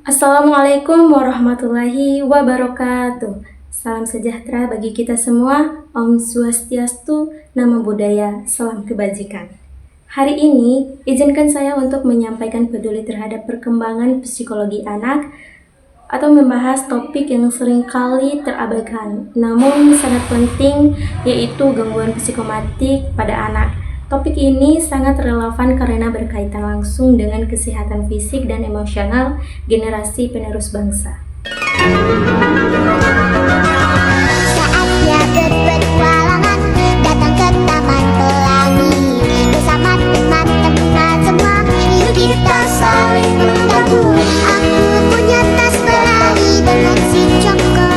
Assalamualaikum warahmatullahi wabarakatuh. Salam sejahtera bagi kita semua. Om Swastiastu, Namo Buddhaya, salam kebajikan. Hari ini, izinkan saya untuk menyampaikan peduli terhadap perkembangan psikologi anak atau membahas topik yang seringkali terabaikan, namun sangat penting, yaitu gangguan psikomatik pada anak. Topik ini sangat relevan karena berkaitan langsung dengan kesehatan fisik dan emosional generasi penerus bangsa. Saatnya berpetualangan, datang ke Taman Pelangi. Bersama teman-teman semua, yuk kita saling membantu. Aku punya tas pelangi dengan si Joko.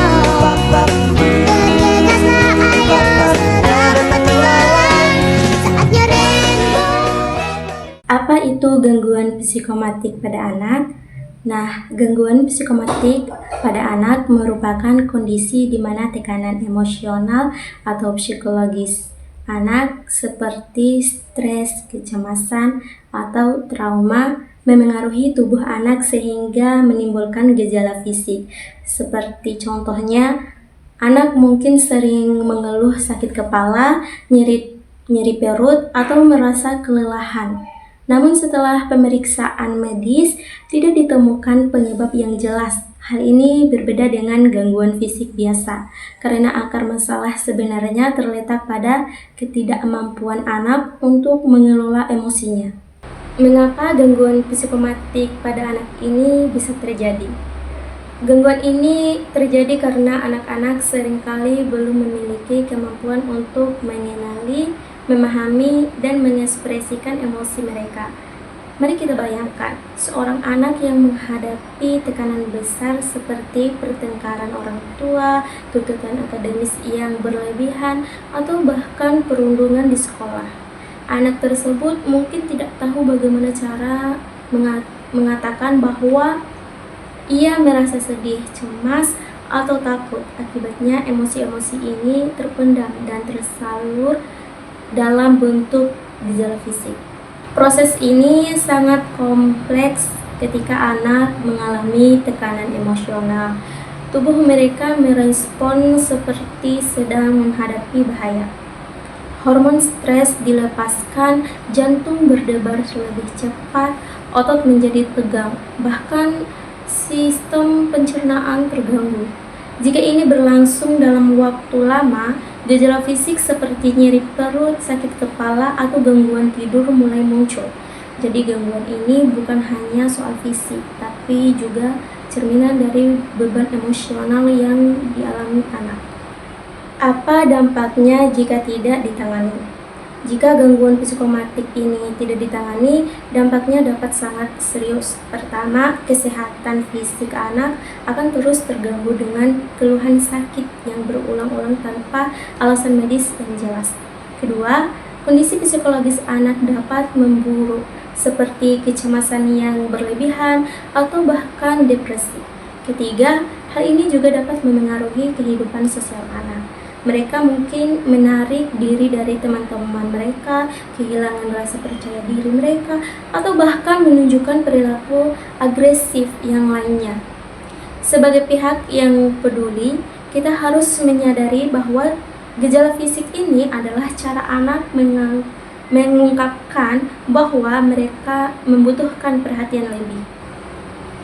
Bergegaslah ayo, sedang berpetualang. Saatnya rainbow. Apa itu gangguan psikomatik pada anak? Nah, gangguan psikomatik pada anak merupakan kondisi di mana tekanan emosional atau psikologis anak seperti stres, kecemasan, atau trauma memengaruhi tubuh anak sehingga menimbulkan gejala fisik. Seperti contohnya, anak mungkin sering mengeluh sakit kepala, nyeri perut, atau merasa kelelahan. Namun setelah pemeriksaan medis, tidak ditemukan penyebab yang jelas. Hal ini berbeda dengan gangguan fisik biasa, karena akar masalah sebenarnya terletak pada ketidakmampuan anak untuk mengelola emosinya. Mengapa gangguan psikomatik pada anak ini bisa terjadi? Gangguan ini terjadi karena anak-anak seringkali belum memiliki kemampuan untuk mengenali, memahami, dan mengekspresikan emosi mereka. Mari kita bayangkan, seorang anak yang menghadapi tekanan besar seperti pertengkaran orang tua, tuntutan akademis yang berlebihan, atau bahkan perundungan di sekolah. Anak tersebut mungkin tidak tahu bagaimana cara mengatakan bahwa ia merasa sedih, cemas, atau takut. Akibatnya emosi-emosi ini terpendam dan tersalur dalam bentuk gejala fisik. Proses ini sangat kompleks ketika anak mengalami tekanan emosional. Tubuh mereka merespon seperti sedang menghadapi bahaya. Hormon stres dilepaskan, jantung berdebar lebih cepat, otot menjadi tegang, bahkan sistem pencernaan terganggu. Jika ini berlangsung dalam waktu lama, gejala fisik seperti nyeri perut, sakit kepala, atau gangguan tidur mulai muncul. Jadi gangguan ini bukan hanya soal fisik, tapi juga cerminan dari beban emosional yang dialami anak. Apa dampaknya jika tidak ditangani? Jika gangguan psikomatik ini tidak ditangani, dampaknya dapat sangat serius. Pertama, kesehatan fisik anak akan terus terganggu dengan keluhan sakit yang berulang-ulang tanpa alasan medis yang jelas. Kedua, kondisi psikologis anak dapat memburuk, seperti kecemasan yang berlebihan atau bahkan depresi. Ketiga, hal ini juga dapat memengaruhi kehidupan sosial anak. Mereka mungkin menarik diri dari teman-teman mereka, kehilangan rasa percaya diri mereka, atau bahkan menunjukkan perilaku agresif yang lainnya. Sebagai pihak yang peduli, kita harus menyadari bahwa gejala fisik ini adalah cara anak mengungkapkan bahwa mereka membutuhkan perhatian lebih.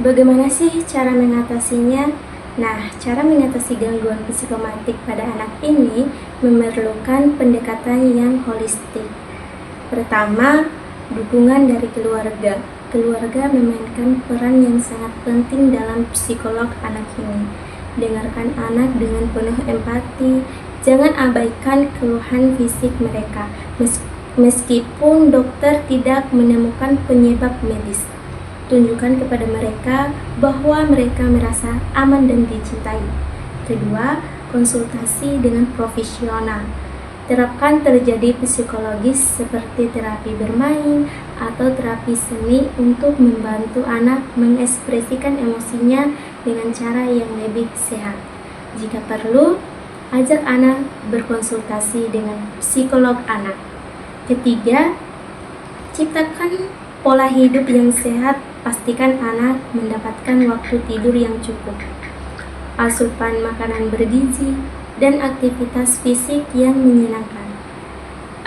Bagaimana sih cara mengatasinya? Nah, cara mengatasi gangguan psikomatik pada anak ini memerlukan pendekatan yang holistik. Pertama, dukungan dari keluarga. Keluarga memainkan peran yang sangat penting dalam psikolog anak ini. Dengarkan anak dengan penuh empati, jangan abaikan keluhan fisik mereka, meskipun dokter tidak menemukan penyebab medis. Tunjukkan kepada mereka bahwa mereka merasa aman dan dicintai. Kedua, konsultasi dengan profesional. Terapkan terjadi psikologis seperti terapi bermain atau terapi seni untuk membantu anak mengekspresikan emosinya dengan cara yang lebih sehat. Jika perlu, ajak anak berkonsultasi dengan psikolog anak. Ketiga, ciptakan pola hidup yang sehat pastikan anak mendapatkan waktu tidur yang cukup, asupan makanan bergizi, dan aktivitas fisik yang menyenangkan.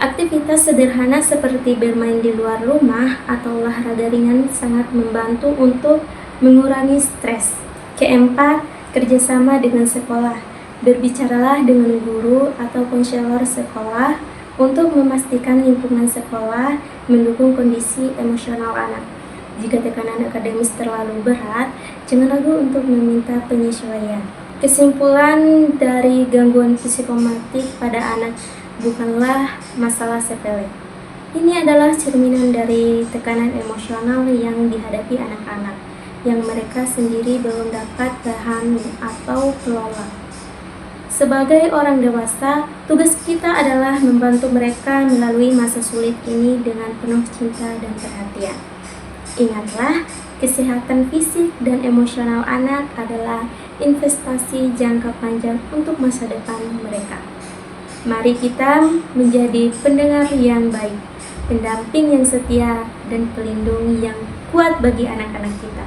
Aktivitas sederhana seperti bermain di luar rumah atau olahraga ringan sangat membantu untuk mengurangi stres. Keempat, kerjasama dengan sekolah. Berbicaralah dengan guru atau konselor sekolah untuk memastikan lingkungan sekolah mendukung kondisi emosional anak. Jika tekanan akademis terlalu berat, jangan ragu untuk meminta penyesuaian. Kesimpulan dari gangguan psikomotorik pada anak bukanlah masalah sepele. Ini adalah cerminan dari tekanan emosional yang dihadapi anak-anak, yang mereka sendiri belum dapat tahan atau kelola. Sebagai orang dewasa, tugas kita adalah membantu mereka melalui masa sulit ini dengan penuh cinta dan perhatian. Ingatlah, kesehatan fisik dan emosional anak adalah investasi jangka panjang untuk masa depan mereka. Mari kita menjadi pendengar yang baik, pendamping yang setia, dan pelindung yang kuat bagi anak-anak kita.